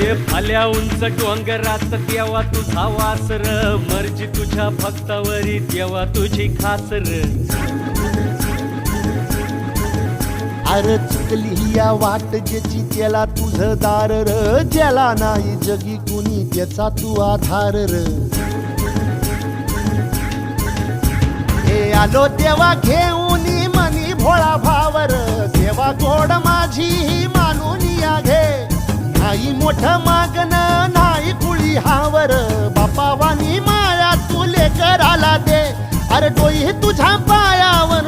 ये फाल्या उंच डोंगरात तेव्हा तुझा वासर, मर्जी तुझ्या भक्तावरी तेव्हा तुझी खासर. अरे चुकली या वाट ज्याची त्याला तुझं दार र, ज्याला नाही जगी कुणी त्याचा तू आधार र. हे आलो देवा घेऊन मनी भोळा भावर, देवा गोड माझी ही मानून या घे. नाही मोठं मागण नाही कुळी हावर, बापावानी माया तू लेकराला दे. अरे डोई तुझ्या पायावर